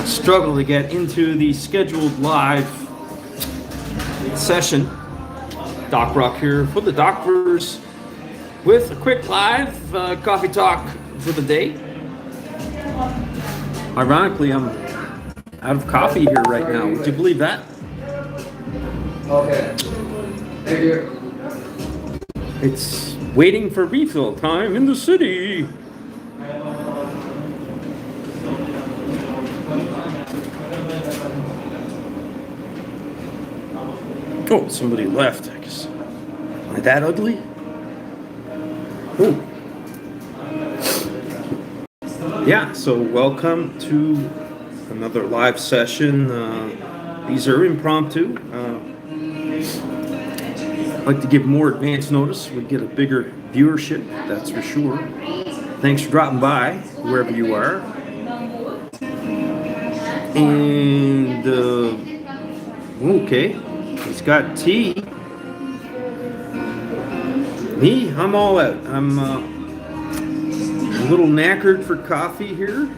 struggle to get into the scheduled live session. Doc Rock here for the Doctors with a quick live coffee talk for the day. Ironically, I'm out of coffee here right now. Would you believe that? Okay. Thank you. It's waiting for refill time in the city. Oh, somebody left, I guess. Am I that ugly? Oh. Yeah, so welcome to another live session. These are impromptu. I'd like to give more advance notice. We get a bigger viewership, that's for sure. Thanks for dropping by, wherever you are. And, okay, he's got tea. Me, I'm all out. I'm a little knackered for coffee here.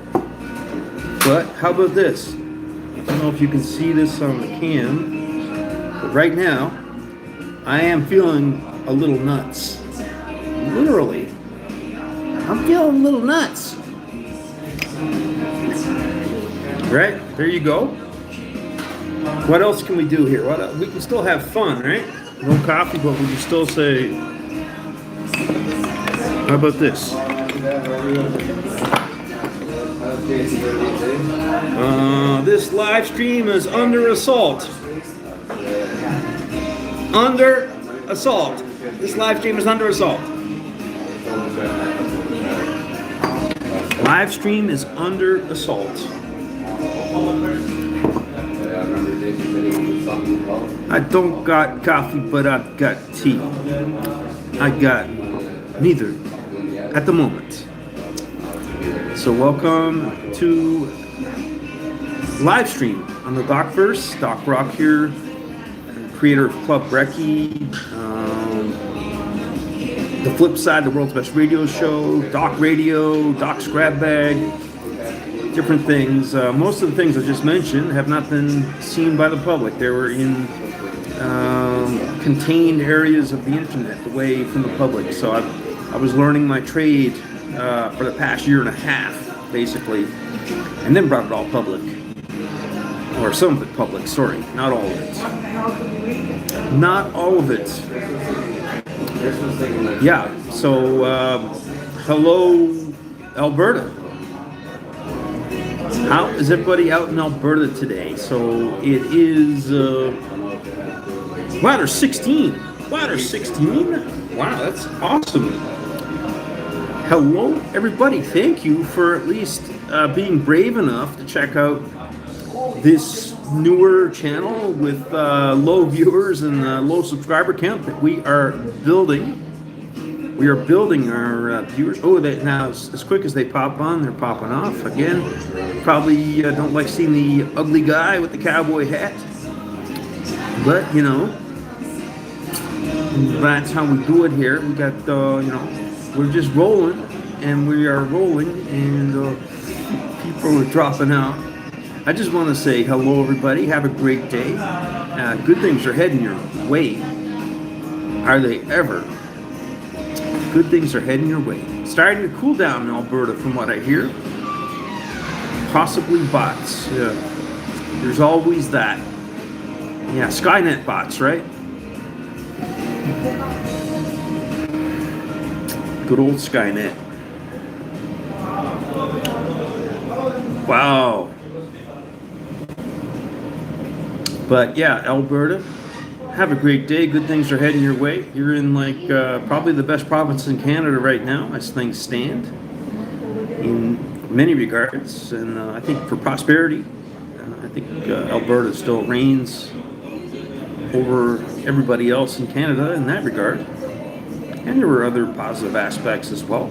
But how about this? I don't know if you can see this on the cam, but right now, I am feeling a little nuts. Literally. I'm feeling a little nuts. Right? There you go. What else can we do here? We can still have fun, right? No coffee, but we can still say, how about this? This live stream is under assault. Under assault. This live stream is under assault. Live stream is under assault. I don't got coffee, but I've got tea. I got neither at the moment. So welcome to live stream on the Docverse. Doc Rock here, creator of Club Brekkie, The Flip Side, the world's best radio show, Doc Radio, Doc's Grab Bag, different things. Most of the things I just mentioned have not been seen by the public. They were in contained areas of the internet, away from the public. So I was learning my trade for the past year and a half, basically, and then brought it all public. Or some of it public, sorry, not all of it. Not all of it. Yeah, so hello, Alberta. How is everybody out in Alberta today? So it is, wow, there's 16. Wow, there's 16? Wow, that's awesome. Hello, everybody. Thank you for at least being brave enough to check out this newer channel with low viewers and low subscriber count that we are building. We are building our viewers. Oh, now as quick as they pop on, they're popping off again. Probably don't like seeing the ugly guy with the cowboy hat, but you know, that's how we do it here. We got you know, we're just rolling, and we are rolling, and people are dropping out. I just want to say hello, everybody. Have a great day. Good things are heading your way. Are they ever? Good things are heading your way. Starting to cool down in Alberta, from what I hear. Possibly bots. Yeah. There's always that. Yeah, Skynet bots, right? Good old Skynet. Wow. But yeah, Alberta, have a great day. Good things are heading your way. You're in like probably the best province in Canada right now as things stand in many regards. And I think for prosperity, I think Alberta still reigns over everybody else in Canada in that regard. And there were other positive aspects as well.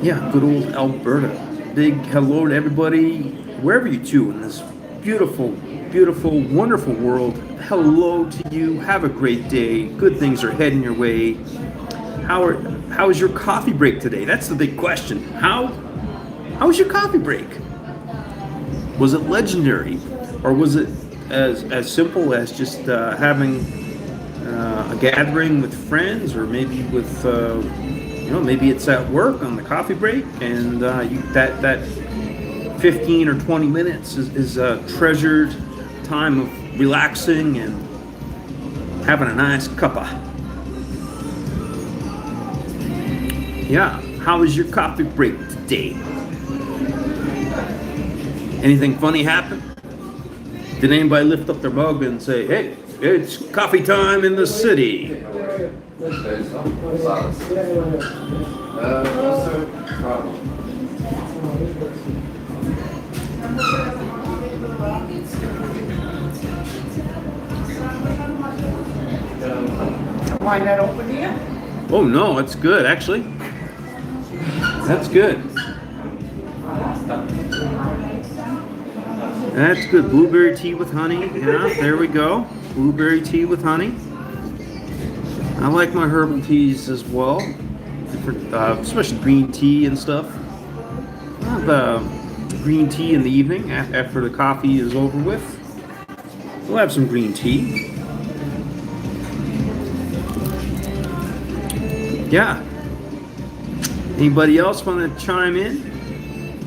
Yeah, good old Alberta. Big hello to everybody, wherever you too, in this beautiful, beautiful, wonderful world. Hello to you. Have a great day. Good things are heading your way. How is your coffee break today? That's the big question. How How was your coffee break? Was it legendary, or was it as simple as just having a gathering with friends, or maybe with maybe it's at work on the coffee break, and that 15 or 20 minutes is a treasured time of relaxing and having a nice cuppa. Yeah, how was your coffee break today? Anything funny happen? Did anybody lift up their mug and say, "Hey, it's coffee time in the city"? Wine that open here? Oh no, that's good actually. That's good. That's good. Blueberry tea with honey. Yeah, there we go. Blueberry tea with honey. I like my herbal teas as well, especially green tea and stuff. I have green tea in the evening after the coffee is over with. We'll have some green tea. Yeah. Anybody else want to chime in?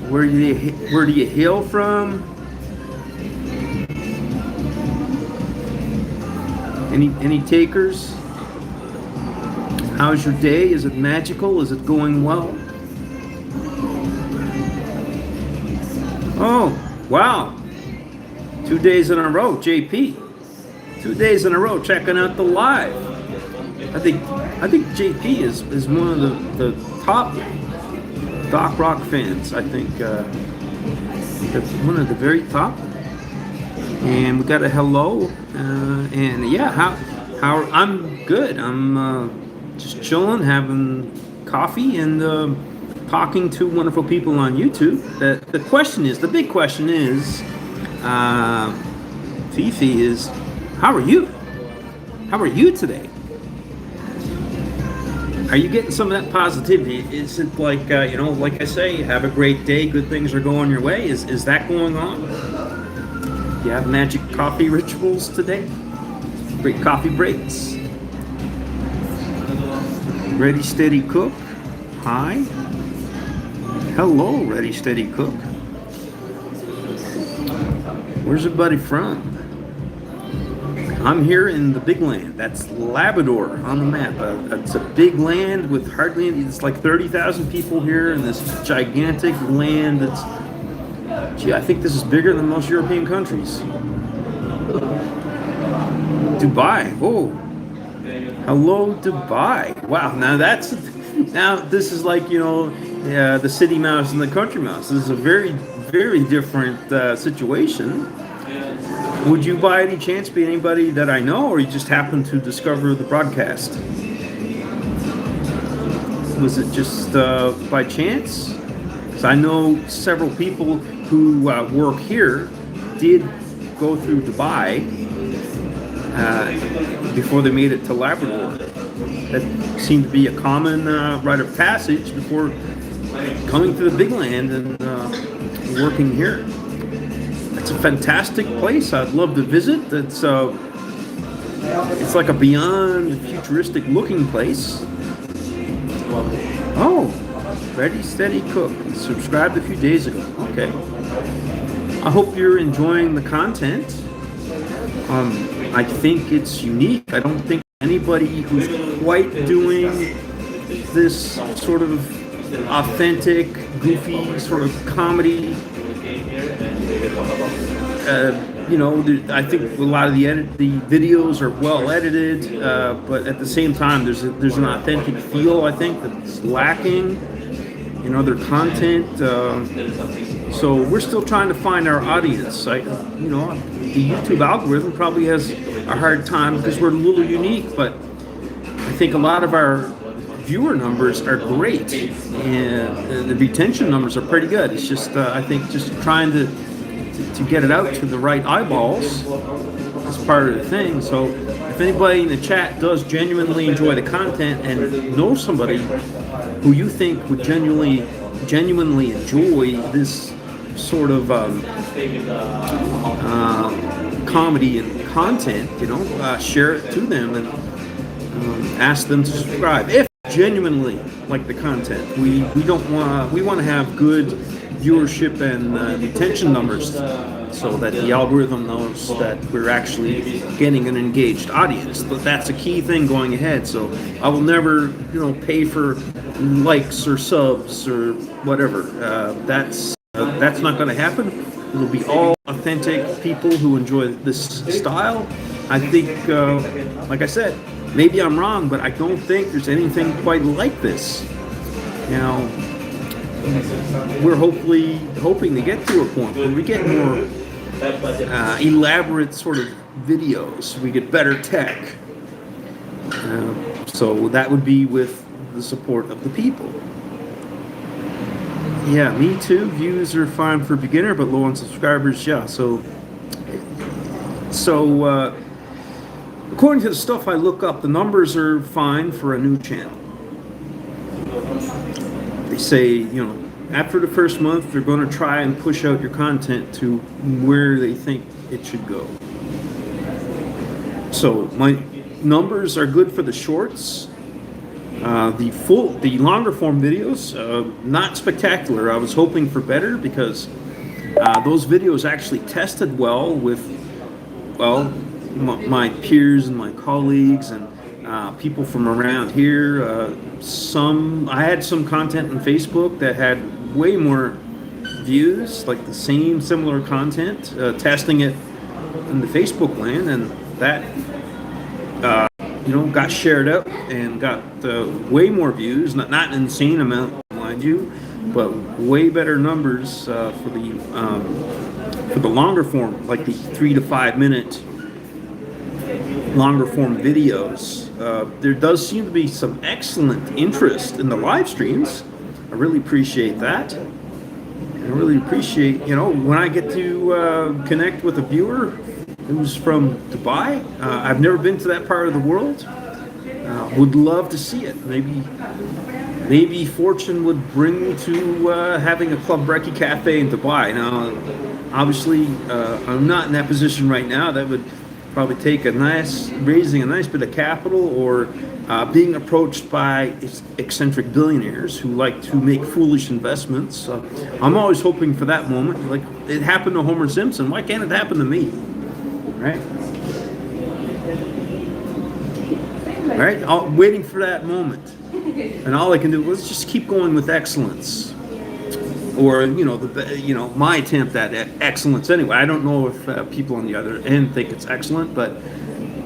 Where do you hail from? Any takers? How's your day? Is it magical? Is it going well? Oh, wow. 2 days in a row, JP. 2 days in a row checking out the live. I think JP is one of the top Doc Rock fans. I think that's one of the very top. And we got a hello. And yeah, how I'm good. I'm just chilling, having coffee, and talking to wonderful people on YouTube. The big question is, Fifi, is how are you? How are you today? Are you getting some of that positivity? Is it like, like I say, have a great day, good things are going your way? Is that going on? Do you have magic coffee rituals today? Great coffee breaks? Ready, Steady Cook? Hi. Hello, Ready, Steady Cook. Where's everybody from? I'm here in the big land. That's Labrador on the map. It's a big land with hardly any, it's like 30,000 people here in this gigantic land that's, gee, I think this is bigger than most European countries. Dubai. Oh. Hello, Dubai. Wow, now this is like, the city mouse and the country mouse. This is a very, very different situation. Would you by any chance be anybody that I know, or you just happened to discover the broadcast? Was it just by chance? Because I know several people who work here did go through Dubai before they made it to Labrador. That seemed to be a common rite of passage before coming to the big land and working here. It's a fantastic place. I'd love to visit. It's like a beyond futuristic looking place. Oh, Ready Steady Cook. Subscribed a few days ago. Okay. I hope you're enjoying the content. I think it's unique. I don't think anybody who's quite doing this sort of authentic, goofy sort of comedy. I think a lot of the videos are well edited, but at the same time, there's an authentic feel, I think, that's lacking in other content. So we're still trying to find our audience. The YouTube algorithm probably has a hard time because we're a little unique, but I think a lot of our viewer numbers are great, and the retention numbers are pretty good. It's just, I think, just trying to get it out to the right eyeballs is part of the thing. So if anybody in the chat does genuinely enjoy the content and knows somebody who you think would genuinely genuinely enjoy this sort of comedy and content, share it to them and ask them to subscribe. If genuinely like the content, we want to have good viewership and retention numbers, so that the algorithm knows that we're actually getting an engaged audience. But that's a key thing going ahead. So I will never, pay for likes or subs or whatever. That's not going to happen. It'll be all authentic people who enjoy this style. I think, like I said, maybe I'm wrong, but I don't think there's anything quite like this. We're hoping to get to a point where we get more elaborate sort of videos. We get better tech. So that would be with the support of the people. Yeah, me too. Views are fine for beginner, but low on subscribers. Yeah, so according to the stuff I look up, the numbers are fine for a new channel. They say, after the first month, they're going to try and push out your content to where they think it should go. So my numbers are good for the shorts. The longer form videos, not spectacular. I was hoping for better because those videos actually tested well with, my peers and my colleagues and people from around here. I had some content on Facebook that had way more views, like the similar content, testing it in the Facebook land, and that got shared up and got way more views. Not an insane amount, mind you, but way better numbers for the longer form, like the 3 to 5 minute longer form videos. There does seem to be some excellent interest in the live streams. I really appreciate that. I really appreciate, when I get to connect with a viewer who's from Dubai. I've never been to that part of the world. Would love to see it. Maybe fortune would bring me to having a Club Brekkie cafe in Dubai. Now, obviously, I'm not in that position right now. That would probably take raising a nice bit of capital, or being approached by eccentric billionaires who like to make foolish investments. I'm always hoping for that moment. Like it happened to Homer Simpson. Why can't it happen to me? Right? Waiting for that moment. And all I can do is just keep going with excellence. Or, my attempt at excellence anyway. I don't know if people on the other end think it's excellent, but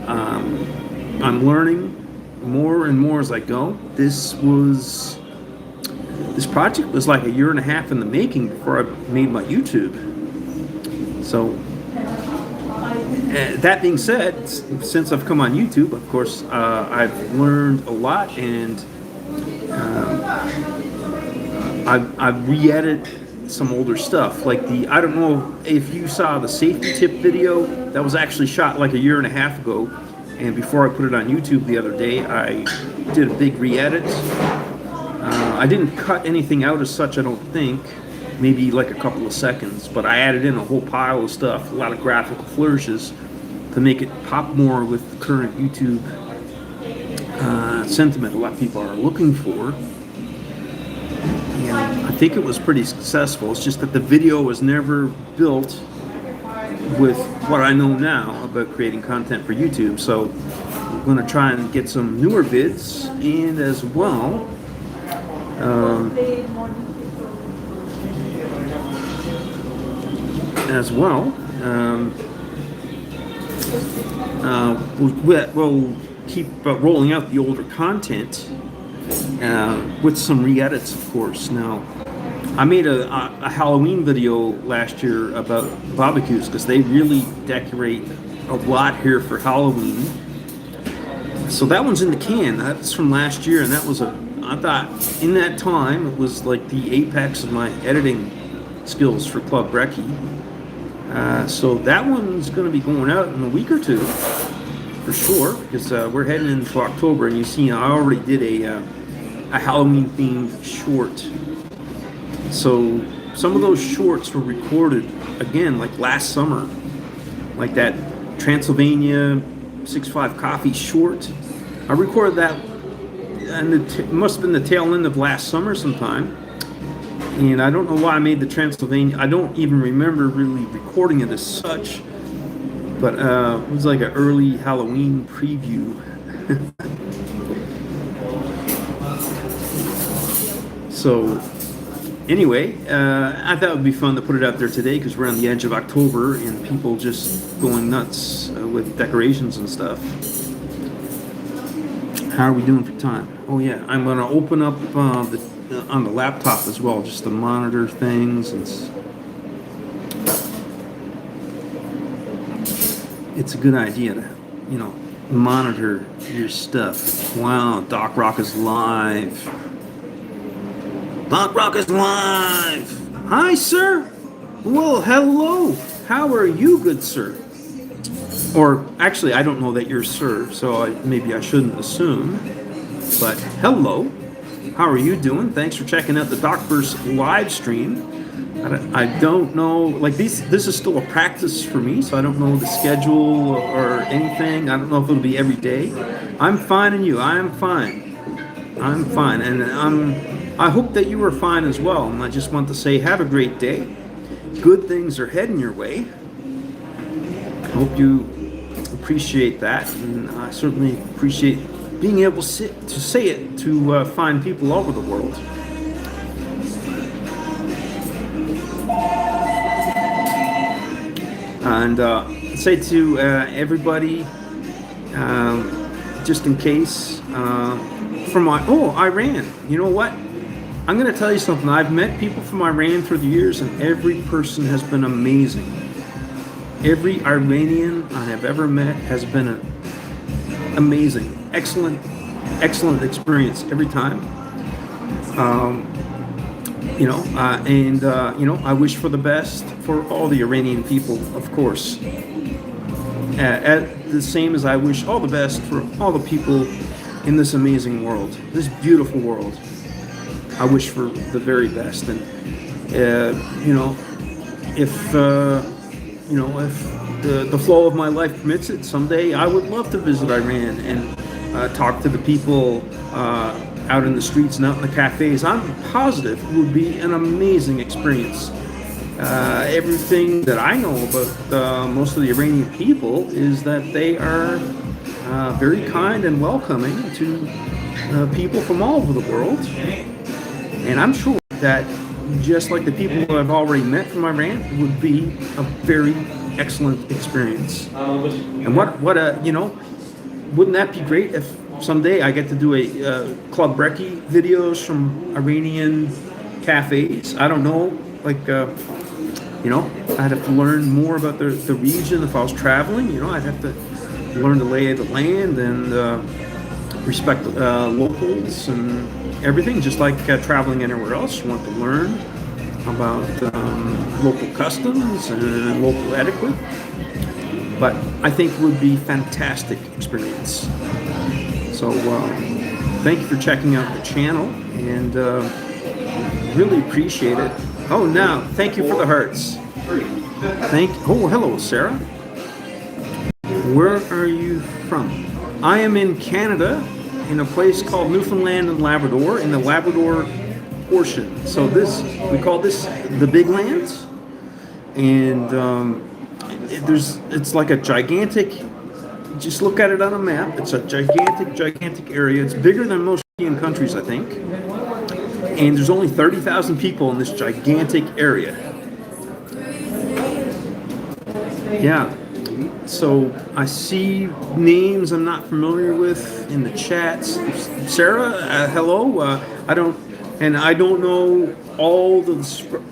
I'm learning more and more as I go. This project was like a year and a half in the making before I made my YouTube. So, that being said, since I've come on YouTube, of course, I've learned a lot, and I've re-edited some older stuff. Like I don't know if you saw the safety tip video that was actually shot like a year and a half ago, and before I put it on YouTube the other day, I did a big re-edit. I didn't cut anything out as such, I don't think. Maybe like a couple of seconds, but I added in a whole pile of stuff, a lot of graphical flourishes to make it pop more with the current YouTube sentiment a lot of people are looking for. And I think it was pretty successful. It's just that the video was never built with what I know now about creating content for YouTube. So I'm going to try and get some newer vids, and as well, we'll keep rolling out the older content with some re-edits, of course. Now, I made a Halloween video last year about barbecues because they really decorate a lot here for Halloween. So that one's in the can. That's from last year, and that was I thought in that time it was like the apex of my editing skills for Club Brekkie. So that one's going to be going out in a week or two, for sure, because we're heading into October, and you see I already did a Halloween-themed short So some of those shorts were recorded again, like last summer, like that Transylvania 6.5 coffee short. I recorded that, and it must have been the tail end of last summer sometime. And I don't know why I made the Transylvania. I don't even remember really recording it as such, but it was like an early Halloween preview. So anyway, I thought it would be fun to put it out there today because we're on the edge of October and people just going nuts with decorations and stuff. How are we doing for time? Oh yeah, I'm going to open up on the laptop as well, just to monitor things. And it's a good idea to, monitor your stuff. Wow, Doc Rock is live. Doc Rock is live. Hi, sir. Well, hello. How are you, good sir? Or actually, I don't know that you're sir, so maybe I shouldn't assume. But hello. How are you doing? Thanks for checking out the Thurs live stream. I don't know, like this is still a practice for me, so I don't know the schedule or anything. I don't know if it'll be every day. I'm fine, and you? I am fine. I'm fine, and I hope that you are fine as well. And I just want to say, have a great day. Good things are heading your way. I hope you appreciate that, and I certainly appreciate being able to say it to find people all over the world. And say to everybody, just in case, from Iran. You know what? I'm going to tell you something. I've met people from Iran through the years, and every person has been amazing. Every Iranian I have ever met has been amazing. Excellent experience every time. I wish for the best for all the Iranian people, of course. The same as I wish all the best for all the people in this amazing world, this beautiful world. I wish for the very best, and if the flow of my life permits it, someday I would love to visit Iran and talk to the people out in the streets and out in the cafes. I'm positive it would be an amazing experience. Everything that I know about most of the Iranian people is that they are very kind and welcoming to people from all over the world. And I'm sure that just like the people who I've already met from Iran, it would be a very excellent experience. And wouldn't that be great if someday I get to do a Club Brekkie videos from Iranian cafes? I don't know, I'd have to learn more about the region if I was traveling. I'd have to learn the lay of the land and respect locals and everything, just like traveling anywhere else. You want to learn about local customs and local etiquette. But I think it would be a fantastic experience. So thank you for checking out the channel, and really appreciate it. Oh, now, thank you for the hearts. Oh, hello, Sarah. Where are you from? I am in Canada, in a place called Newfoundland and Labrador, in the Labrador portion. So we call this the Big Lands, and it's like a gigantic. Just look at it on a map. It's a gigantic area. It's bigger than most European countries, I think. And there's only 30,000 people in this gigantic area. Yeah. So I see names I'm not familiar with in the chats. Sarah, hello. I don't know all the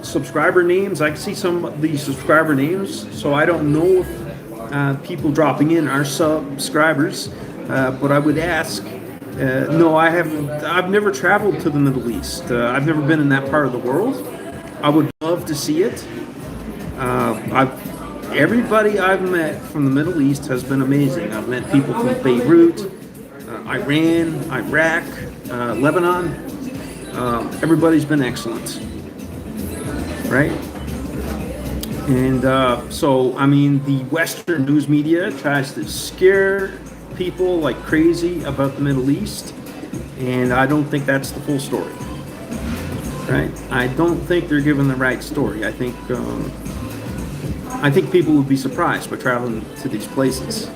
subscriber names. I can see some of the subscriber names, so I don't know if people dropping in are subscribers. But I would ask. No, I haven't. I've never traveled to the Middle East. I've never been in that part of the world. I would love to see it. Everybody I've met from the Middle East has been amazing. I've met people from Beirut, Iran, Iraq, Lebanon. Everybody's been excellent. right? And so, I mean, the Western news media tries to scare people like crazy about the Middle East, and I don't think that's the full story, right? I don't think they're giving the right story. I think people would be surprised by traveling to these places.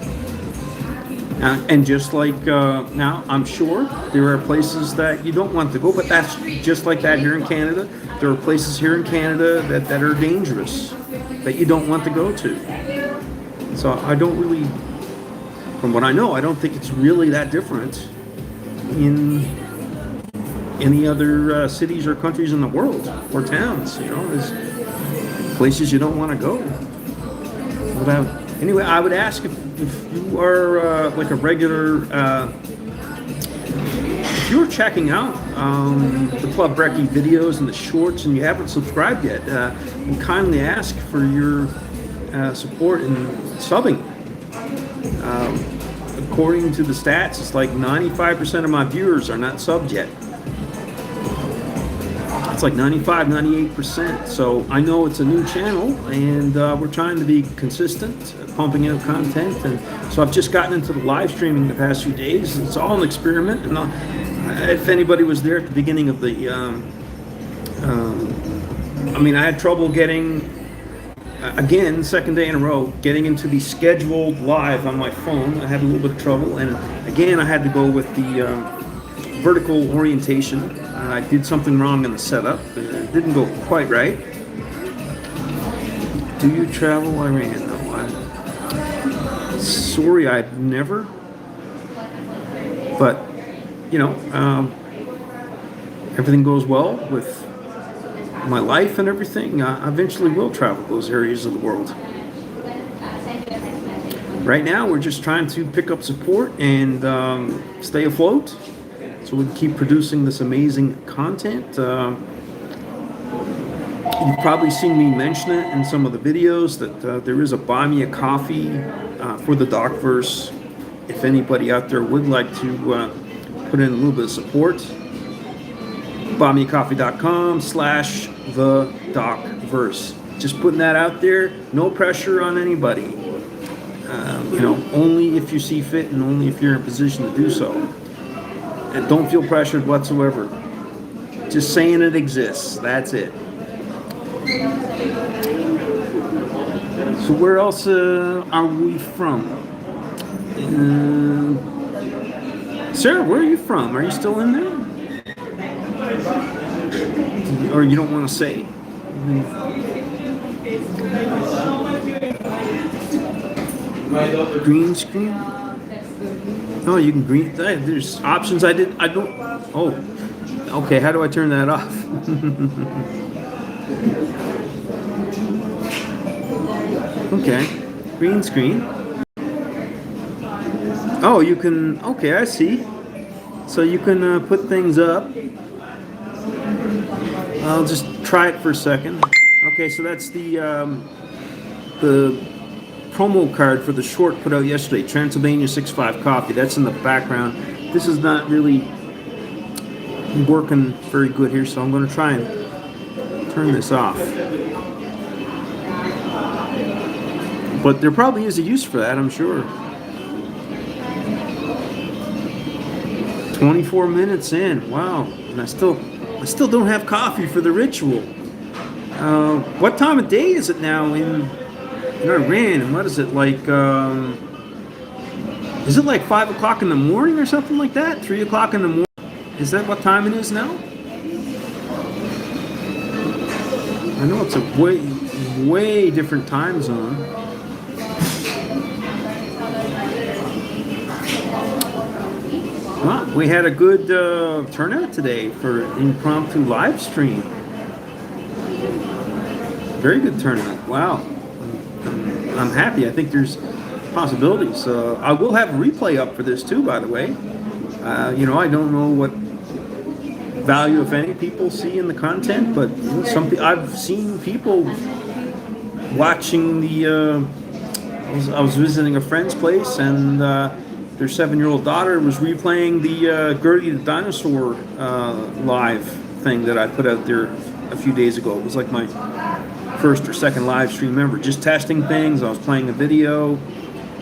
And just like now, I'm sure there are places that you don't want to go, but that's just like that here in Canada. There are places here in Canada that are dangerous, that you don't want to go to. So I don't really, from what I know, I don't think it's really that different in any other cities or countries in the world or towns. You know, there's places you don't want to go. Anyway, I would ask if you are like a regular, if you're checking out the Club Brekkie videos and the shorts and you haven't subscribed yet, we kindly ask for your support in subbing. According to the stats, it's like 95% of my viewers are not subbed yet. It's like 95, 98%. So I know it's a new channel, and we're trying to be consistent, pumping out content. And so I've just gotten into the live streaming the past few days. It's all an experiment. And if anybody was there at the beginning of the, I mean, I had trouble getting, again, second day in a row, getting into the scheduled live on my phone. I had a little bit of trouble, and again, I had to go with the vertical orientation. I did something wrong in the setup. It didn't go quite right. Do you travel Iran? No, sorry, I've never. But, you know, everything goes well with my life and everything. I eventually will travel those areas of the world. Right now, we're just trying to pick up support and stay afloat, so we can keep producing this amazing content. You've probably seen me mention it in some of the videos that there is a Buy Me a Coffee for the Docverse. If anybody out there would like to put in a little bit of support, buymeacoffee.com/thedocverse. Just putting that out there. No pressure on anybody. You know, only if you see fit and only if you're in a position to do so. And don't feel pressured whatsoever. Just saying it exists. That's it. So where else are we from? Sarah, where are you from? Are you still in there? Or you don't want to say? Green screen? Oh, you can green. There's options. I don't. Oh, okay. How do I turn that off? Okay, green screen. Oh, you can. Okay, I see. So you can put things up. I'll just try it for a second. Okay, so that's the promo card for the short put out yesterday, Transylvania 65 Coffee. That's in the background. This is not really working very good here, so I'm going to try and turn this off. But there probably is a use for that, I'm sure. 24 minutes in, wow, and I still don't have coffee for the ritual. What time of day is it now in Iran? And what is it like? Is it like 5 o'clock in the morning or something like that? 3 o'clock in the morning? Is that what time it is now? I know it's a way different time zone. Well, we had a good turnout today for an impromptu live stream. Very good turnout. Wow. I'm happy. I think there's possibilities. I will have a replay up for this too, by the way. You know, I don't know what value, if any, people see in the content, but I've seen people watching the. I was visiting a friend's place, and their 7-year-old daughter was replaying the Gertie the Dinosaur live thing that I put out there a few days ago. It was like my first or second live stream ever. Just testing things. I was playing a video.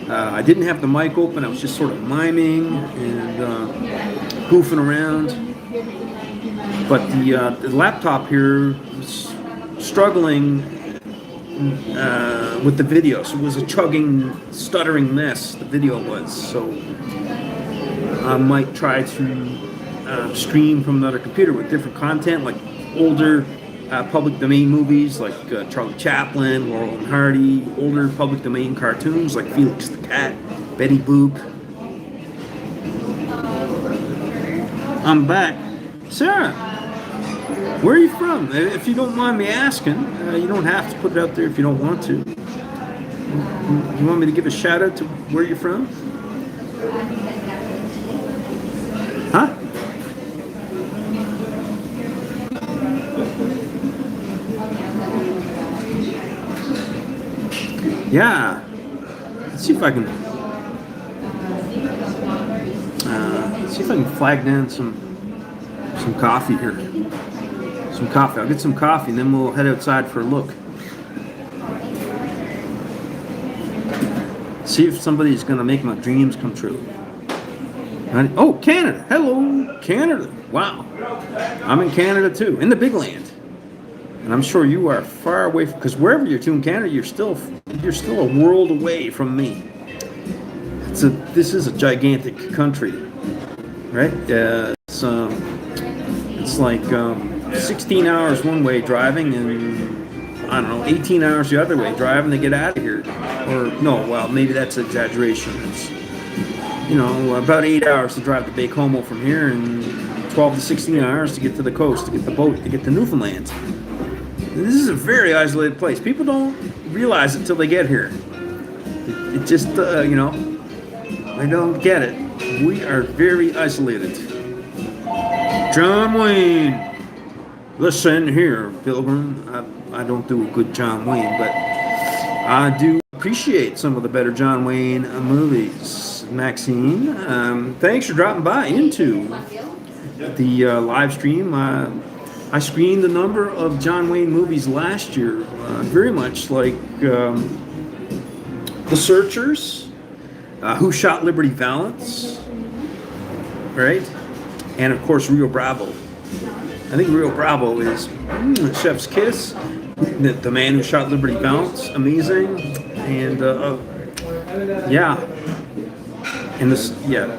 I didn't have the mic open. I was just sort of miming and goofing around. But the laptop here was struggling with the video. So it was a chugging, stuttering mess, the video was. So I might try to stream from another computer with different content, like older public domain movies like Charlie Chaplin, Laurel and Hardy, older public domain cartoons like Felix the Cat, Betty Boop. I'm back. Sarah, where are you from? If you don't mind me asking, you don't have to put it out there if you don't want to. You want me to give a shout out to where you're from? Huh? Yeah. Let's see if I can. See if I can flag down some coffee here. Some coffee. I'll get some coffee, and then we'll head outside for a look. See if somebody's gonna make my dreams come true. Oh, Canada! Hello, Canada! Wow, I'm in Canada too, in the big land, and I'm sure you are far away from. Because wherever you're to in Canada, you're still a world away from me. This is a gigantic country, right? It's like 16 hours one way driving, and I don't know, 18 hours the other way driving to get out of here. Or no, well, maybe that's an exaggeration. It's, about 8 hours to drive to Baie-Comeau from here, and 12 to 16 hours to get to the coast, to get the boat, to get to Newfoundland. This is a very isolated place. People don't realize it till they get here. It just, they don't get it. We are very isolated. John Wayne. Listen here, Pilgrim. I don't do a good John Wayne, but I do appreciate some of the better John Wayne movies. Maxine, thanks for dropping by into the live stream. I screened a number of John Wayne movies last year, very much like The Searchers, Who Shot Liberty Valance, right? And of course Rio Bravo. I think Rio Bravo is Chef's Kiss, The Man Who Shot Liberty Valance, amazing, and and this,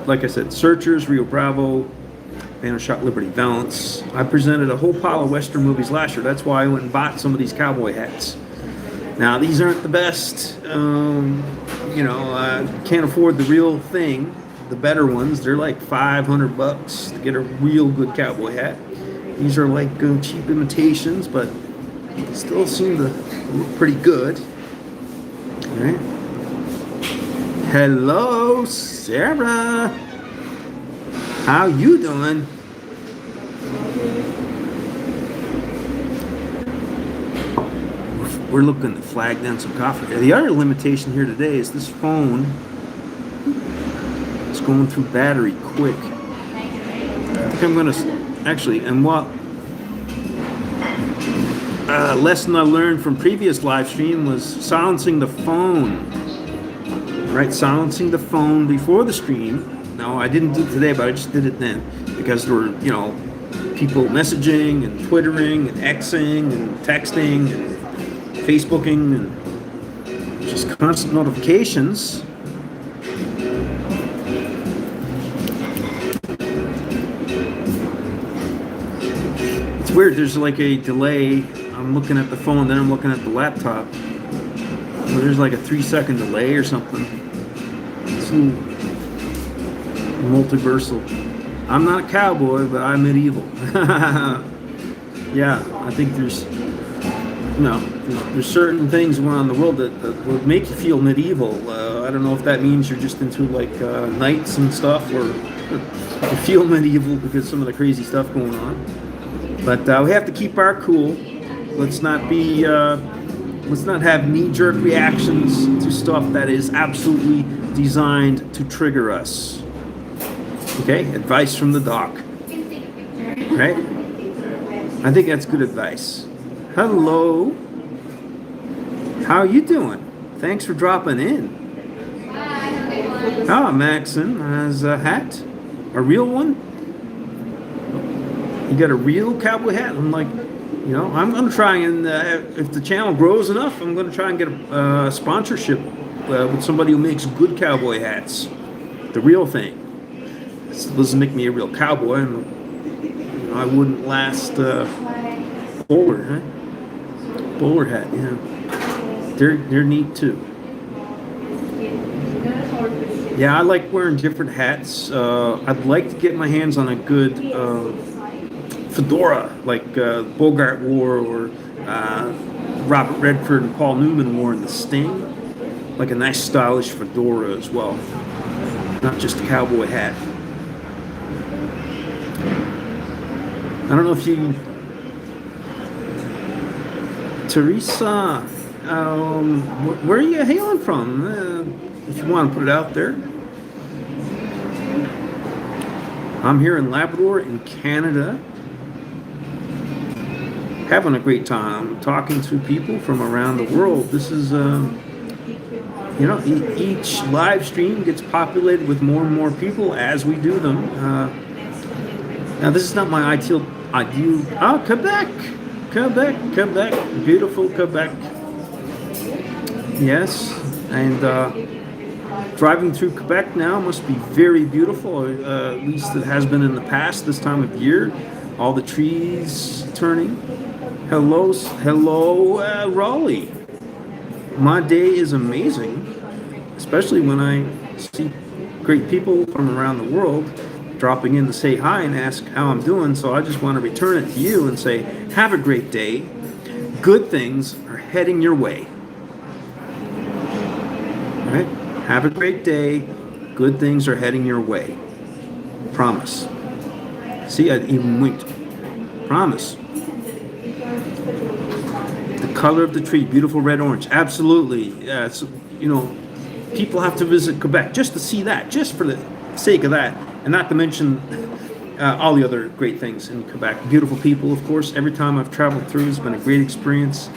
like I said, Searchers, Rio Bravo, Man Who Shot Liberty Valance. I presented a whole pile of Western movies last year. That's why I went and bought some of these cowboy hats. Now these aren't the best. I can't afford the real thing. The better ones, they're like $500 to get a real good cowboy hat. These are like cheap imitations, but still seem to look pretty good. All right. Hello, Sarah. How you doing? We're looking to flag down some coffee. The other limitation here today is this phone. It's going through battery quick. I think I'm going to actually, and what lesson I learned from previous live stream was silencing the phone. Right, silencing the phone before the stream. No, I didn't do it today, but I just did it then because there were, people messaging and twittering and Xing and texting and Facebooking and just constant notifications. It's weird. There's like a delay. I'm looking at the phone, then I'm looking at the laptop. So there's like a 3-second delay or something. It's multiversal. I'm not a cowboy, but I'm medieval. Yeah, I think there's certain things going on in the world that would make you feel medieval. I don't know if that means you're just into like knights and stuff, or you feel medieval because some of the crazy stuff going on. But we have to keep our cool. Let's not have knee-jerk reactions to stuff that is absolutely designed to trigger us. Okay, advice from the doc. Right? I think that's good advice. Hello. How you doing? Thanks for dropping in. Ah, Maxon has a hat. A real one? You got a real cowboy hat? I'm like, I'm going to try and, if the channel grows enough, I'm going to try and get a sponsorship with somebody who makes good cowboy hats. The real thing. This doesn't make me a real cowboy. I wouldn't last bowler, huh? Bowler hat, yeah. They're neat too. Yeah, I like wearing different hats. I'd like to get my hands on a good fedora, like Bogart wore, or Robert Redford and Paul Newman wore in The Sting. Like a nice stylish fedora as well. Not just a cowboy hat. I don't know if you... Teresa, where are you hailing from? If you want to put it out there. I'm here in Labrador in Canada. Having a great time talking to people from around the world. This is, each live stream gets populated with more and more people as we do them. Now, this is not my ideal. Quebec, beautiful Quebec. Yes, and driving through Quebec now must be very beautiful. At least it has been in the past this time of year. All the trees turning. Hello, Raleigh. My day is amazing, especially when I see great people from around the world dropping in to say hi and ask how I'm doing. So I just want to return it to you and say, have a great day. Good things are heading your way. All right? Have a great day. Good things are heading your way. Promise. See, I even winked. Promise. The color of the tree, beautiful red orange. Absolutely. People have to visit Quebec just to see that, just for the sake of that. And not to mention all the other great things in Quebec. Beautiful people, of course. Every time I've traveled through, it's been a great experience.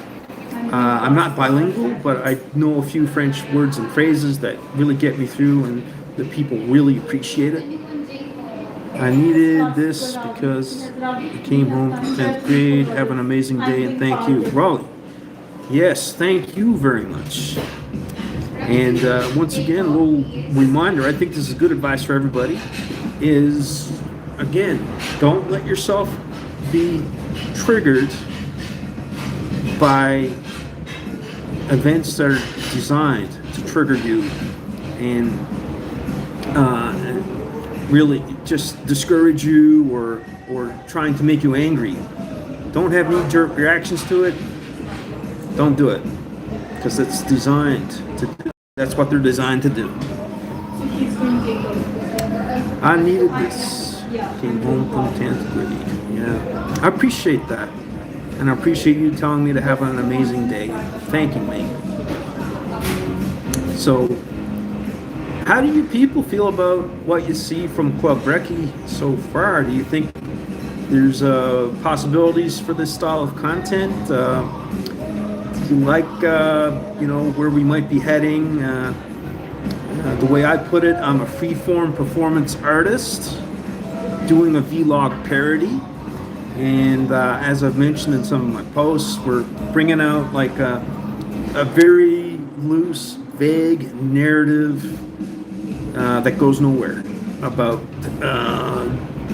I'm not bilingual, but I know a few French words and phrases that really get me through, and the people really appreciate it. I needed this because I came home from 10th grade. Have an amazing day, and thank you. Raleigh. Yes, thank you very much. And once again, a little reminder, I think this is good advice for everybody, is, again, don't let yourself be triggered by events that are designed to trigger you and really just discourage you or trying to make you angry. Don't have knee-jerk reactions to it. Don't do it, because it's designed to do. That's what they're designed to do. I needed this. Came home from 10th grade. Yeah. I appreciate that. And I appreciate you telling me to have an amazing day. Thanking me. So, how do you people feel about what you see from Club Recce so far? Do you think there's possibilities for this style of content? Do you like, where we might be heading? The way I put it, I'm a freeform performance artist doing a vlog parody. And as I've mentioned in some of my posts, we're bringing out like a very loose, vague narrative that goes nowhere about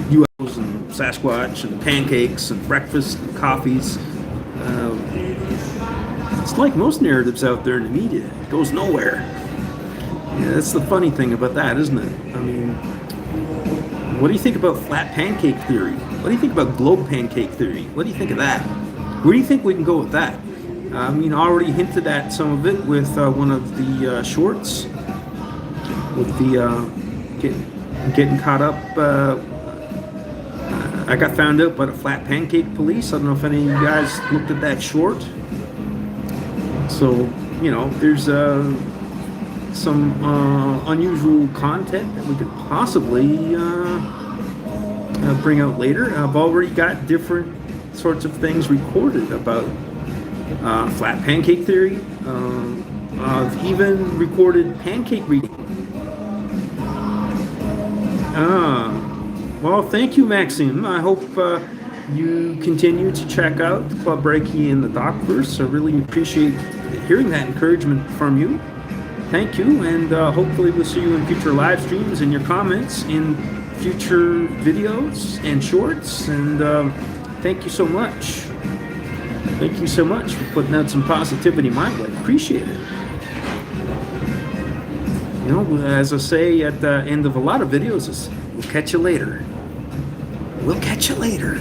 UFOs and Sasquatch and pancakes and breakfast and coffees. It's like most narratives out there in the media. It goes nowhere. Yeah, that's the funny thing about that, isn't it? I mean, what do you think about flat pancake theory? What do you think about globe pancake theory? What do you think of that? Where do you think we can go with that? I mean, I already hinted at some of it with one of the shorts, with the getting caught up. I got found out by the flat pancake police. I don't know if any of you guys looked at that short. So, there's some unusual content that we could possibly bring out later. I've already got different sorts of things recorded about flat pancake theory. I've even recorded pancake reading. Well, thank you, Maxime. I hope you continue to check out Club Reiki and the Docverse. I really appreciate hearing that encouragement from you. Thank you, and hopefully we'll see you in future live streams and your comments in future videos and shorts. And thank you so much. Thank you so much for putting out some positivity my way. Appreciate it. You know, as I say at the end of a lot of videos, is we'll catch you later. We'll catch you later.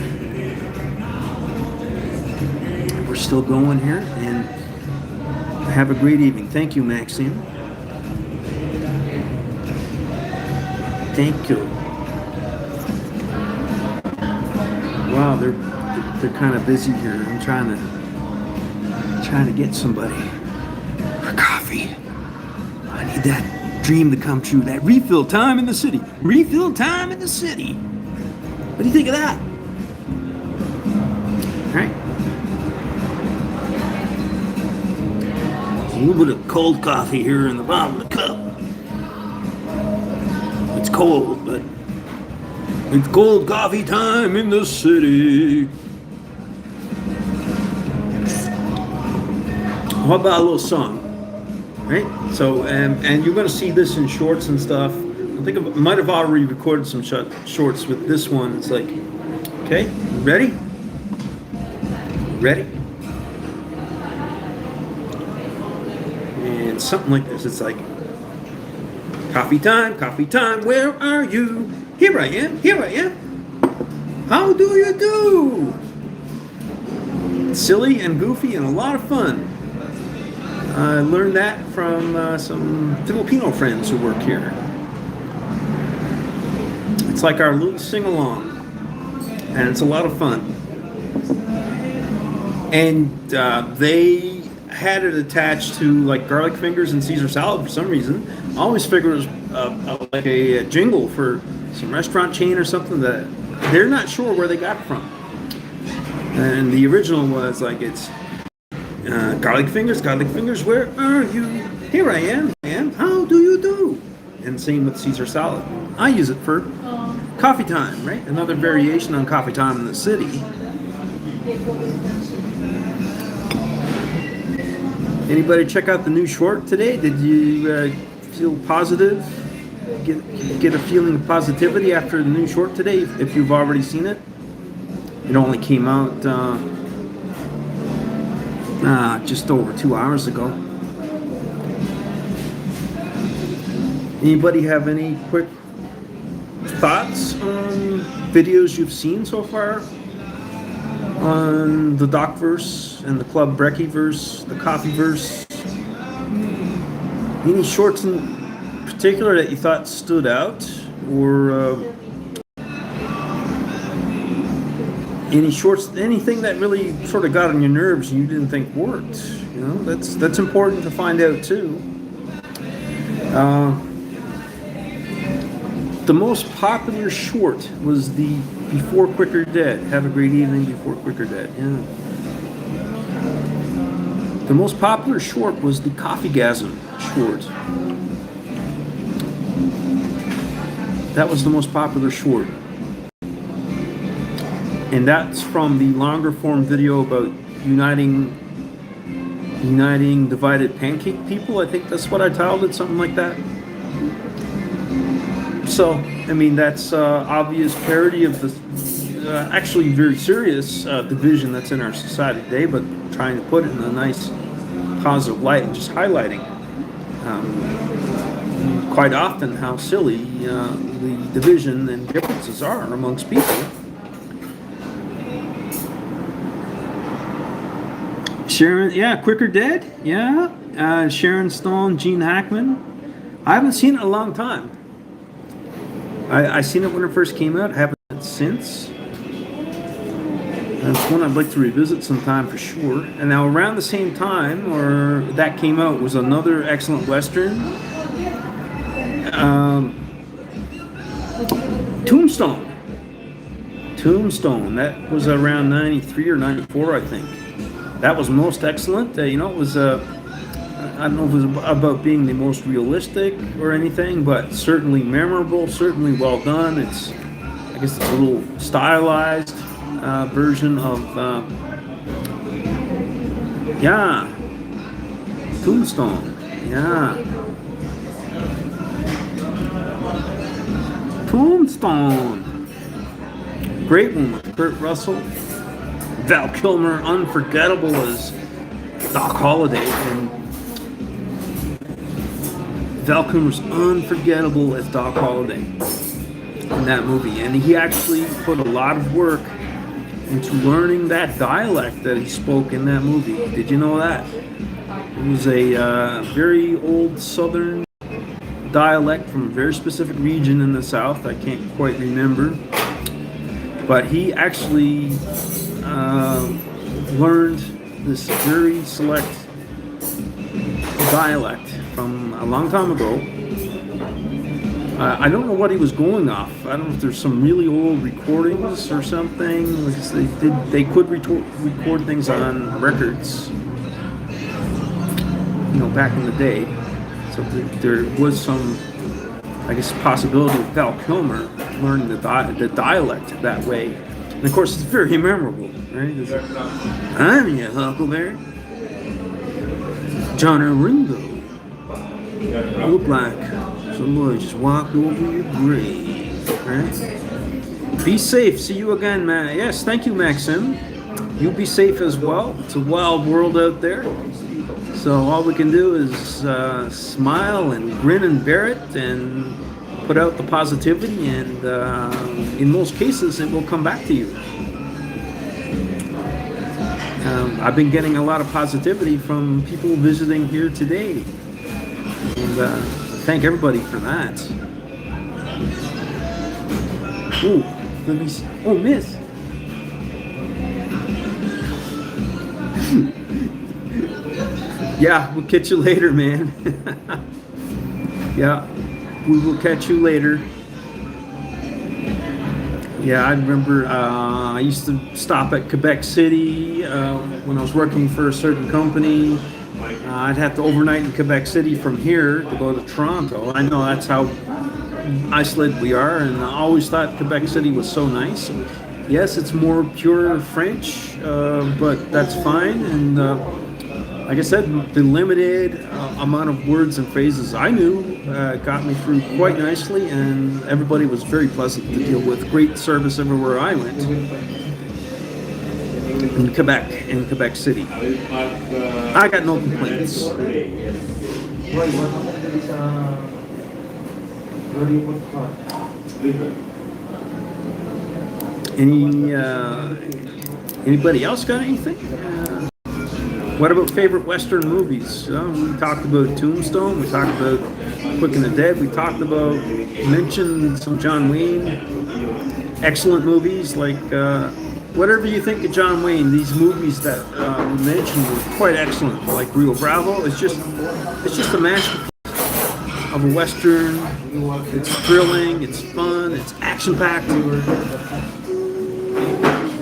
We're still going here, and have a great evening. Thank you, Maxine. Thank you. Wow, they're kind of busy here. I'm trying to get somebody for coffee. I need that dream to come true. That refill time in the city. Refill time in the city. What do you think of that? All right. A little bit of cold coffee here in the bottom of the cup. It's cold, but it's cold coffee time in the city. How about a little song? Right? So, and you're going to see this in shorts and stuff. I think I might have already recorded some shorts with this one. It's like, okay, ready? Ready? And something like this. It's like, coffee time, where are you? Here I am, How do you do? Silly and goofy and a lot of fun. I learned that from some Filipino friends who work here. It's like our little sing-along, and it's a lot of fun. And they had it attached to like garlic fingers and Caesar salad for some reason. I always figured it was like a jingle for some restaurant chain or something that they're not sure where they got it from. And the original was like, it's garlic fingers, where are you? Here I am, how do you do? And same with Caesar salad. I use it for coffee time, right? Another variation on coffee time in the city. Anybody check out the new short today? Did you feel positive? Get a feeling of positivity after the new short today, if you've already seen it? It only came out just over 2 hours ago. Anybody have any quick thoughts on videos you've seen so far on the Docverse and the Club Breckyverse, the Coffeeverse? Any shorts in particular that you thought stood out, or any shorts, anything that really sort of got on your nerves and you didn't think worked? You know, that's important to find out too. The most popular short was the Before Quicker Dead. Have a great evening, Before Quicker Dead. Yeah. The most popular short was the Coffeegasm short. That was the most popular short. And that's from the longer form video about uniting divided pancake people. I think that's what I titled it, something like that. So, I mean, that's obvious parody of the actually very serious division that's in our society today, but trying to put it in a nice positive light and just highlighting quite often how silly the division and differences are amongst people. Sharon, yeah, Quicker Dead, yeah. Sharon Stone, Gene Hackman. I haven't seen it in a long time. I seen it when it first came out. I haven't seen it since. That's one I'd like to revisit sometime for sure. And now around the same time, or that came out, was another excellent Western. Tombstone. That was around 93 or 94, I think. That was most excellent. You know, it was I don't know if it was about being the most realistic or anything, but certainly memorable, certainly well done. I guess it's a little stylized version of, yeah, Tombstone, yeah. Tombstone. Great one with Kurt Russell. Val Kilmer, unforgettable as Doc Holliday, and Val Kilmer's unforgettable as Doc Holliday in that movie, and he actually put a lot of work into learning that dialect that he spoke in that movie. Did you know that? It was a very old Southern dialect from a very specific region in the South. I can't quite remember, but he actually learned this very select dialect from a long time ago. I don't know what he was going off. I don't know if there's some really old recordings or something. They could record things on records, you know, back in the day. So there was some, I guess, possibility of Val Kilmer learning the dialect that way. And of course, it's very memorable, right? I'm your Huckleberry. John and Ringo. Look like somebody just walked over your grave, right? Be safe. See you again, man. Yes, thank you, Maxim. You be safe as well. It's a wild world out there. So all we can do is smile and grin and bear it and put out the positivity, and in most cases it will come back to you. I've been getting a lot of positivity from people visiting here today, and thank everybody for that. Ooh, let me see. Oh, miss. Yeah, we'll catch you later, man. Yeah, we will catch you later. Yeah, I remember I used to stop at Quebec City when I was working for a certain company. I'd have to overnight in Quebec City from here to go to Toronto. I know that's how isolated we are, and I always thought Quebec City was so nice. Yes, it's more pure French, but that's fine. And like I said, the limited amount of words and phrases I knew got me through quite nicely, and everybody was very pleasant to deal with. Great service everywhere I went in Quebec City. I got no complaints. Anybody else got anything? What about favorite Western movies? We talked about Tombstone. We talked about Quick and the Dead. We mentioned some John Wayne. Excellent movies like whatever you think of John Wayne. These movies that we mentioned were quite excellent. Like Rio Bravo. It's just a masterpiece of a Western. It's thrilling. It's fun. It's action-packed.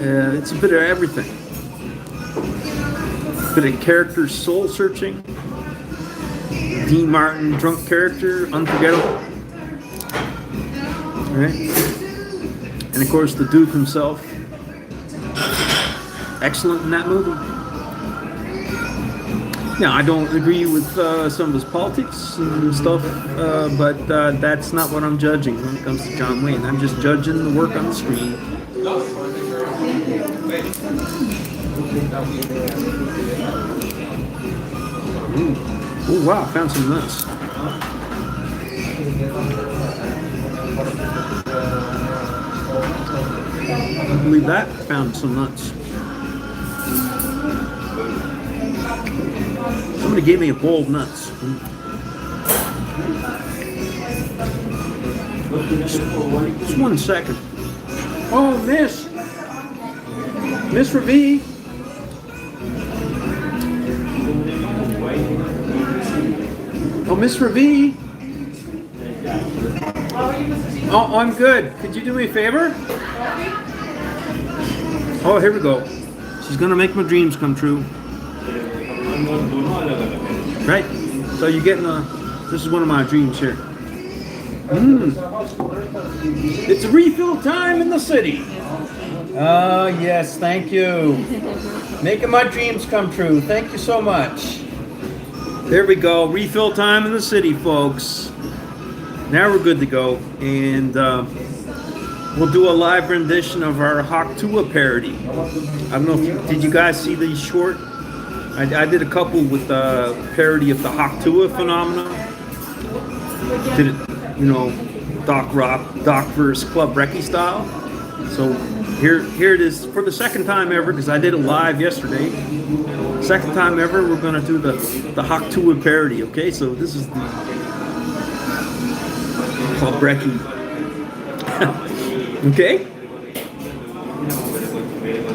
It's a bit of everything. Bit of character soul searching. Dean Martin, drunk character, unforgettable. Right? And of course the Duke himself. Excellent in that movie. Now, I don't agree with some of his politics and stuff, but that's not what I'm judging when it comes to John Wayne. I'm just judging the work on the screen. Oh wow, found some nuts. I believe that. Found some nuts. Somebody gave me a bowl of nuts. Just 1 second. Oh, Miss Ravi. Oh, Miss Ravi. Oh, I'm good. Could you do me a favor? Oh, here we go. She's gonna make my dreams come true. Right? So you're getting this is one of my dreams here. It's refill time in the city. Oh, yes, thank you. Making my dreams come true. Thank you so much. There we go. Refill time in the city, folks. Now we're good to go. And we'll do a live rendition of our Haktua parody. I don't know if did you guys see the short? I did a couple with the parody of the Haktua phenomenon. Did it, you know, Doc versus Club Recce style. So here it is for the second time ever, because I did it live yesterday. Second time ever, we're gonna do the Haktua parody. Okay, so this is the Club Recce. Okay,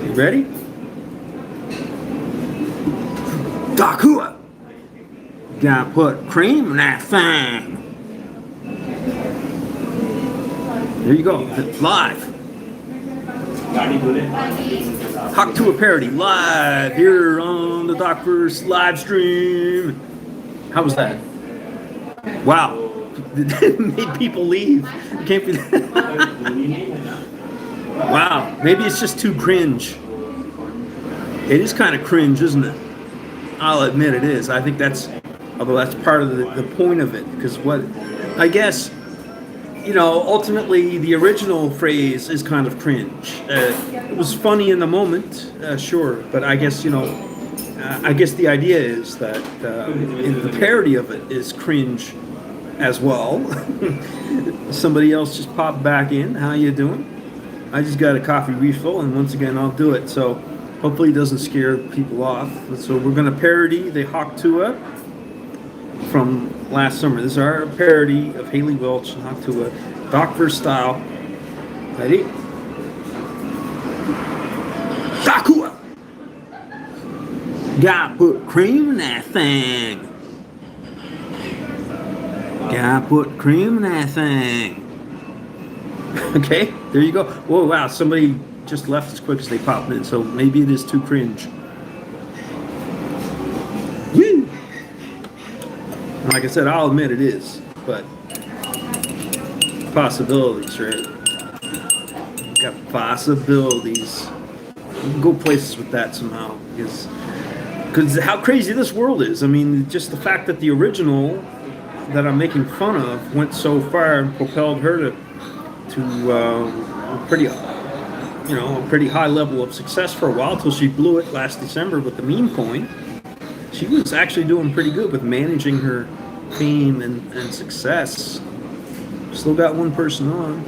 you ready? Dakua, gotta put cream in that thing. There you go, live. Haktua parody live here on the Thurs live stream. How was that? Wow, it made people leave. It can't be that. Wow, maybe it's just too cringe. It is kind of cringe, isn't it? I'll admit it is. I think that's, although that's part of the point of it, because what, I guess, you know, ultimately the original phrase is kind of cringe. It was funny in the moment, sure, but I guess, you know, I guess the idea is that in the parody of it is cringe as well. Somebody else just popped back in. How you doing? I just got a coffee refill, and once again, I'll do it. So hopefully it doesn't scare people off. So we're going to parody the Haktua from last summer. This is our parody of Haley Welch and Haktua, Thurs style. Ready? Haktua! Gotta put cream in that thing. Gotta put cream in that thing. Okay, there you go. Whoa, wow, somebody just left as quick as they popped in, so maybe it is too cringe. Woo! Like I said, I'll admit it is, but possibilities, right? Got possibilities. We can go places with that somehow, because how crazy this world is. I mean, just the fact that the original that I'm making fun of went so far and propelled her to a pretty, you know, a pretty high level of success for a while, till she blew it last December with the meme coin. She was actually doing pretty good with managing her fame and success. Still got one person on.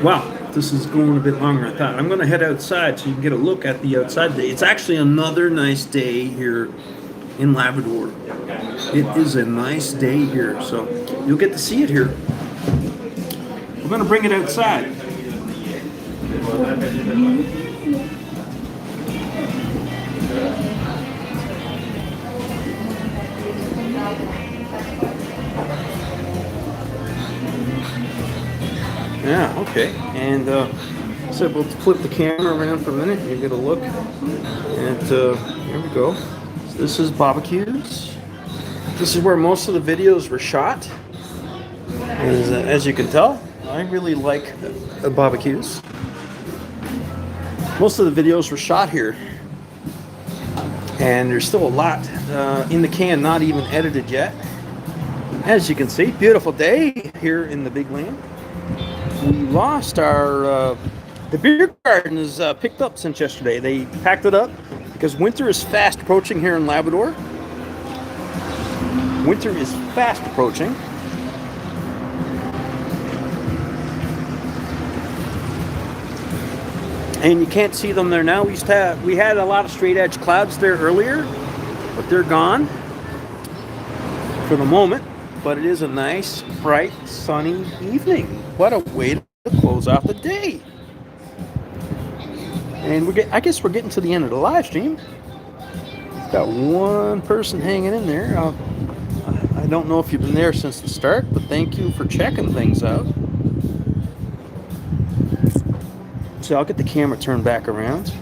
Wow, this is going a bit longer than I thought. I'm going to head outside so you can get a look at the outside day. It's actually another nice day here in Labrador. It is a nice day here, so you'll get to see it here. We're going to bring it outside. Yeah, okay. And so we'll flip the camera around for a minute and you get a look. And here we go. So this is barbecues. This is where most of the videos were shot. As you can tell, I really like barbecues. Most of the videos were shot here. And there's still a lot in the can, not even edited yet. As you can see, beautiful day here in the big land. We lost our, the beer garden is picked up since yesterday. They packed it up because winter is fast approaching here in Labrador. Winter is fast approaching. And you can't see them there now. We had a lot of straight edge clouds there earlier, but they're gone for the moment. But it is a nice, bright, sunny evening. What a way to close out the day. And I guess we're getting to the end of the live stream. Got one person hanging in there. I don't know if you've been there since the start, but thank you for checking things out. So I'll get the camera turned back around.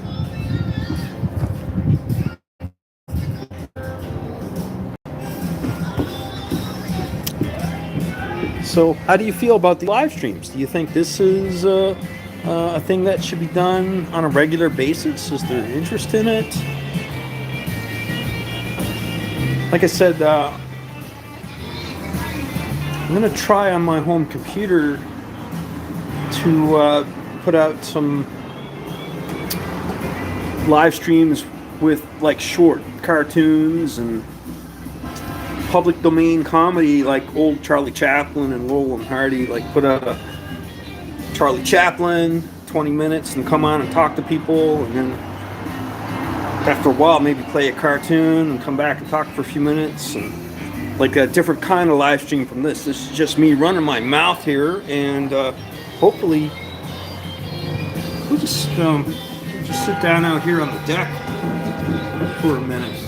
So how do you feel about the live streams? Do you think this is a thing that should be done on a regular basis? Is there interest in it? Like I said, I'm going to try on my home computer to put out some live streams with like short cartoons and public domain comedy, like old Charlie Chaplin and Laurel and Hardy. Like put out a Charlie Chaplin 20 minutes and come on and talk to people, and then after a while maybe play a cartoon and come back and talk for a few minutes, and like a different kind of live stream from this. This is just me running my mouth here, and hopefully we'll just sit down out here on the deck for a minute.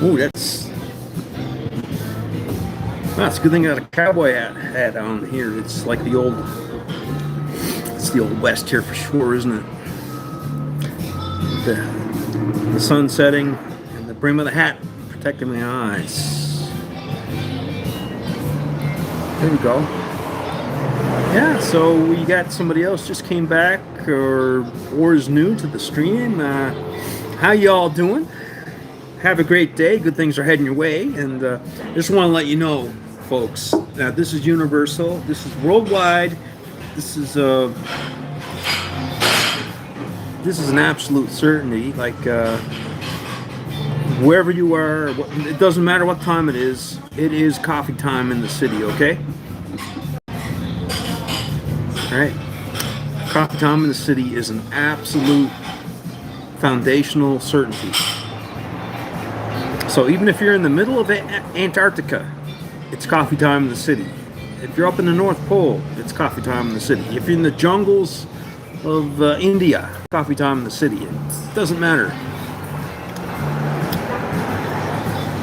Ooh, that's a good thing I got a cowboy hat on here. It's like the old West here for sure, isn't it? The sun setting and the brim of the hat protecting my eyes. There we go. Yeah, so we got somebody else just came back or is new to the stream. How y'all doing? Have a great day. Good things are heading your way. And just want to let you know, folks, this is universal. This is worldwide. This is an absolute certainty. Like wherever you are, it doesn't matter what time it is coffee time in the city, okay? All right. Coffee time in the city is an absolute foundational certainty. So even if you're in the middle of Antarctica, it's coffee time in the city. If you're up in the North Pole, it's coffee time in the city. If you're in the jungles of India, coffee time in the city. It doesn't matter.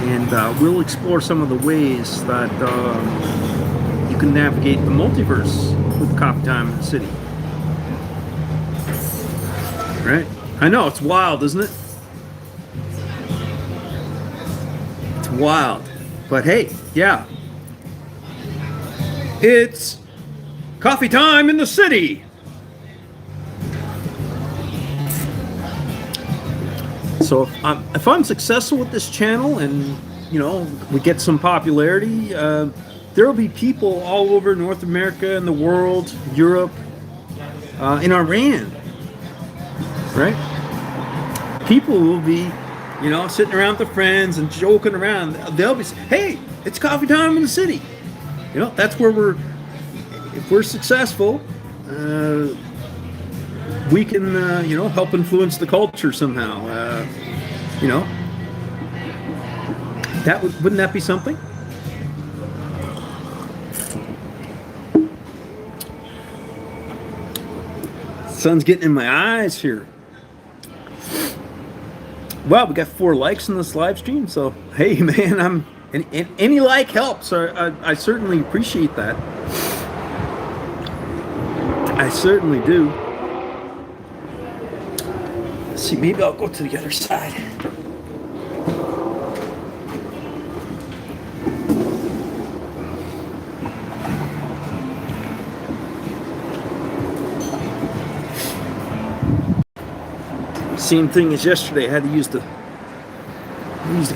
And we'll explore some of the ways that you can navigate the multiverse with coffee time in the city. Right? I know, it's wild, isn't it? It's wild. But hey, yeah. It's coffee time in the city. So if I'm successful with this channel and, you know, we get some popularity, there will be people all over North America and the world, Europe, in Iran, right? People will be, you know, sitting around with their friends and joking around. They'll be saying, hey, it's coffee time in the city. You know, that's where if we're successful, we can, you know, help influence the culture somehow. You know, wouldn't that be something? Sun's getting in my eyes here. Well, we got 4 likes in this live stream, so hey, man, any like helps. I certainly appreciate that. I certainly do. Let's see, maybe I'll go to the other side. Same thing as yesterday. I had to use the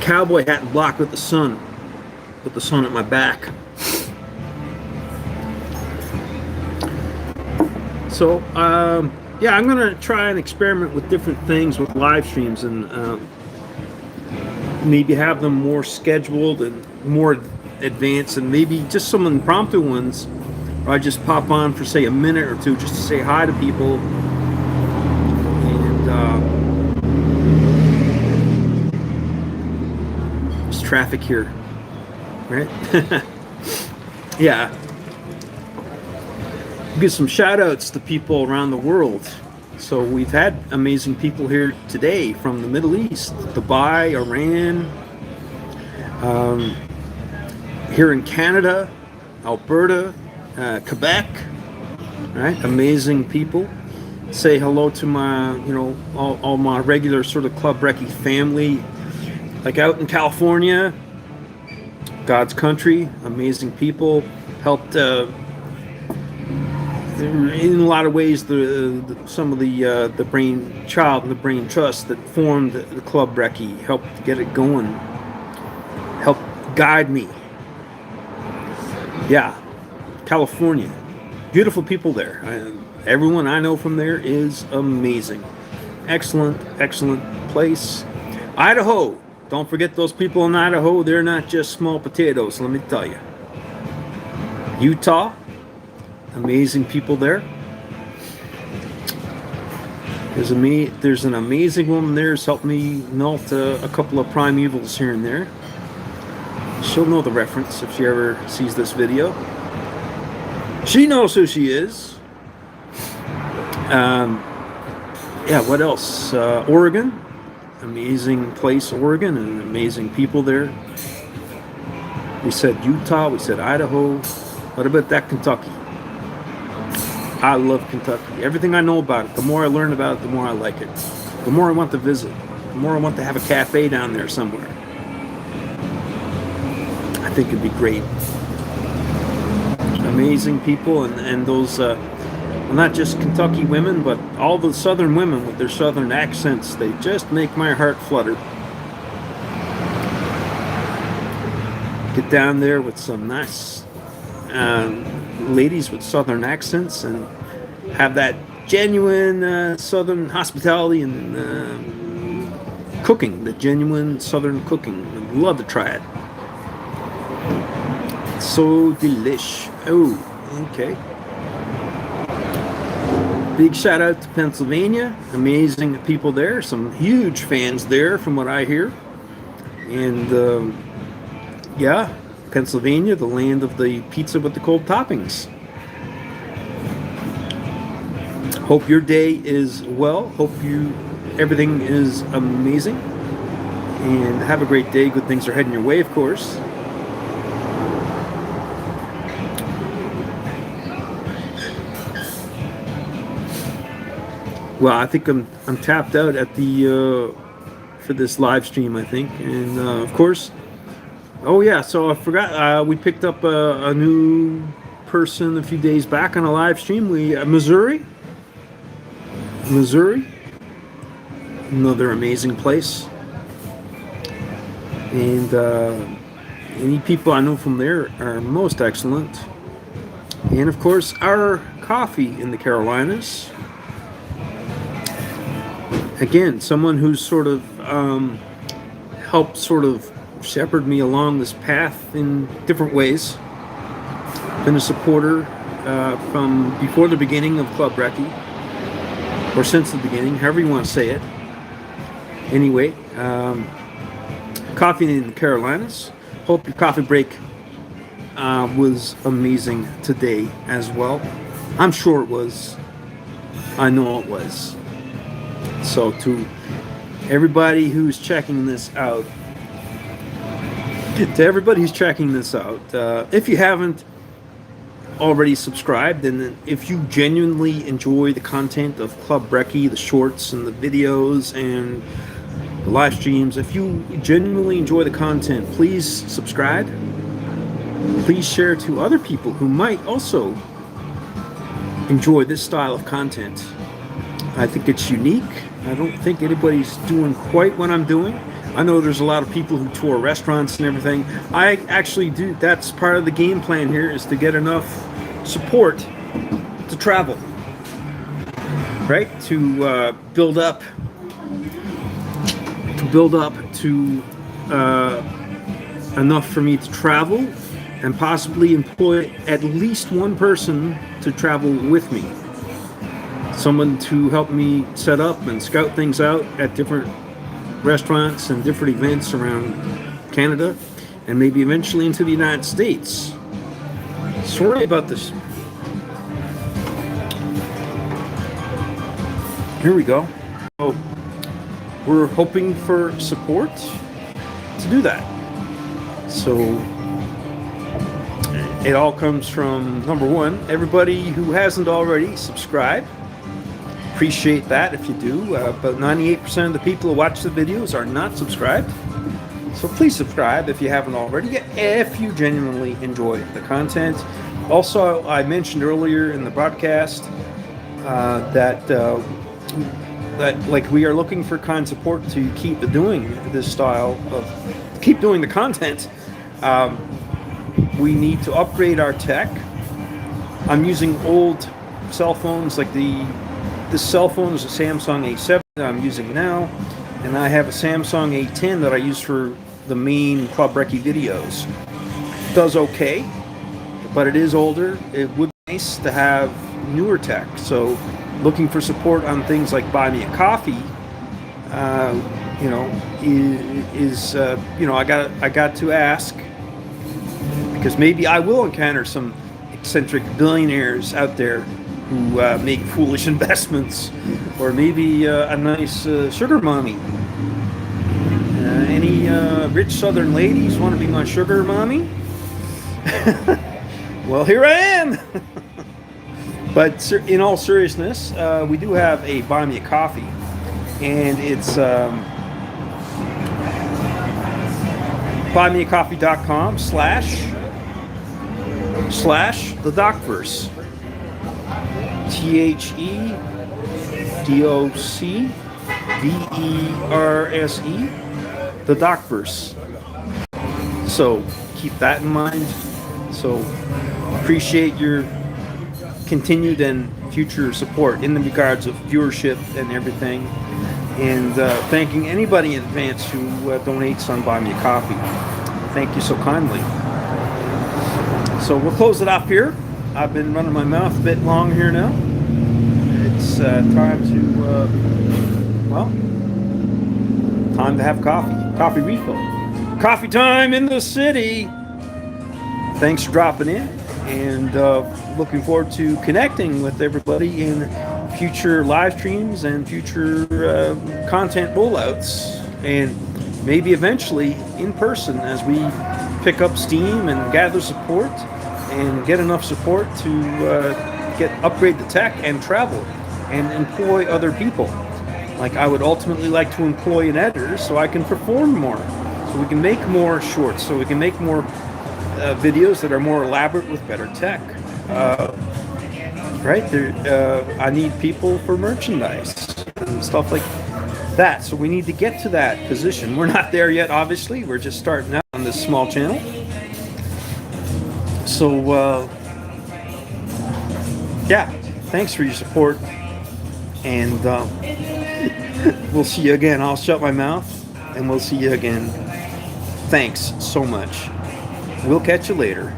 cowboy hat and block with the sun. Put the sun at my back. So, yeah, I'm gonna try and experiment with different things with live streams, and maybe have them more scheduled and more advanced, and maybe just some impromptu ones where I just pop on for say a minute or two just to say hi to people. And there's traffic here, right? Yeah. Give some shout outs to people around the world. So we've had amazing people here today from the Middle East, Dubai, Iran, here in Canada, Alberta, Quebec, right? Amazing people. Say hello to my, all my regular sort of Club Recce family, like out in California, God's country, amazing people. Helped in a lot of ways some of the brain child and the brain trust that formed the Club Recce, helped get it going, helped guide me. Yeah, California, beautiful people there. Everyone I know from there is amazing. Excellent place. Idaho, don't forget those people in Idaho. They're not just small potatoes, let me tell you. Utah, amazing people there. There's an amazing woman there who's helped me melt a couple of primevals here and there. She'll know the reference if she ever sees this video. She knows who she is. Yeah, what else? Oregon, amazing place, Oregon, and amazing people there. We said Utah, we said Idaho. What about that Kentucky? I love Kentucky. Everything I know about it, the more I learn about it, the more I like it. The more I want to visit, the more I want to have a cafe down there somewhere. I think it'd be great. Amazing people, and those, well, not just Kentucky women, but all the southern women with their southern accents, they just make my heart flutter. Get down there with some nice ladies with southern accents and have that genuine southern hospitality and cooking, the genuine southern cooking. I'd love to try it. So delish. Oh, okay. Big shout out to Pennsylvania. Amazing people there. Some huge fans there from what I hear. And yeah, Pennsylvania, the land of the pizza with the cold toppings. Hope your day is well. Hope everything is amazing. And have a great day. Good things are heading your way, of course. Well, I think I'm tapped out at the for this live stream, I think, and of course, oh yeah, so I forgot we picked up a new person a few days back on a live stream. Missouri, another amazing place, and any people I know from there are most excellent, and of course our coffee in the Carolinas. Again, someone who's sort of helped sort of shepherd me along this path in different ways. Been a supporter from before the beginning of Club Recce, or since the beginning, however you want to say it. Anyway, coffee in the Carolinas. Hope your coffee break was amazing today as well. I'm sure it was. I know it was. So to everybody who's checking this out, if you haven't already subscribed, and if you genuinely enjoy the content of Club Recce, the shorts and the videos and the live streams, if you genuinely enjoy the content, please subscribe. Please share to other people who might also enjoy this style of content. I think it's unique. I don't think anybody's doing quite what I'm doing. I know there's a lot of people who tour restaurants and everything. I actually do. That's part of the game plan here, is to get enough support to travel, right? To build up to enough for me to travel and possibly employ at least one person to travel with me. Someone to help me set up and scout things out at different restaurants and different events around Canada, and maybe eventually into the United States. Sorry about this. Here we go. So we're hoping for support to do that. So It all comes from, number one, everybody who hasn't already, subscribe. Appreciate that if you do. About 98% of the people who watch the videos are not subscribed. So please subscribe if you haven't already, if you genuinely enjoy the content. Also, I mentioned earlier in the broadcast that like we are looking for kind support to keep doing this style of, keep doing the content. We need to upgrade our tech. I'm using old cell phones, like this cell phone is a Samsung A7 that I'm using now, and I have a Samsung A10 that I use for the main Club Recce videos. It does okay, but it is older. It would be nice to have newer tech. So looking for support on things like Buy Me a Coffee, you know, is you know, I got to ask, because maybe I will encounter some eccentric billionaires out there who make foolish investments, or maybe a nice sugar mommy. Any rich southern ladies want to be my sugar mommy? Well, here I am. But in all seriousness, we do have a Buy Me a Coffee, and it's buymeacoffee.com/the Docverse. THEDOCVERSE, the Docverse. So keep that in mind. So appreciate your continued and future support in the regards of viewership and everything, and thanking anybody in advance who donates on Buy Me a Coffee. Thank you so kindly. So we'll close it off here. I've been running my mouth a bit long here now. It's time to time to have coffee refill. Coffee time in the city. Thanks for dropping in, and looking forward to connecting with everybody in future live streams and future content rollouts, and maybe eventually in person as we pick up steam and gather support and get enough support to upgrade the tech and travel and employ other people. Like, I would ultimately like to employ an editor so I can perform more, so we can make more shorts, so we can make more videos that are more elaborate with better tech. Right there, I need people for merchandise and stuff like that. So we need to get to that position. We're not there yet, obviously. We're just starting out on this small channel. So yeah, thanks for your support, and we'll see you again. I'll shut my mouth, and we'll see you again. Thanks so much. We'll catch you later.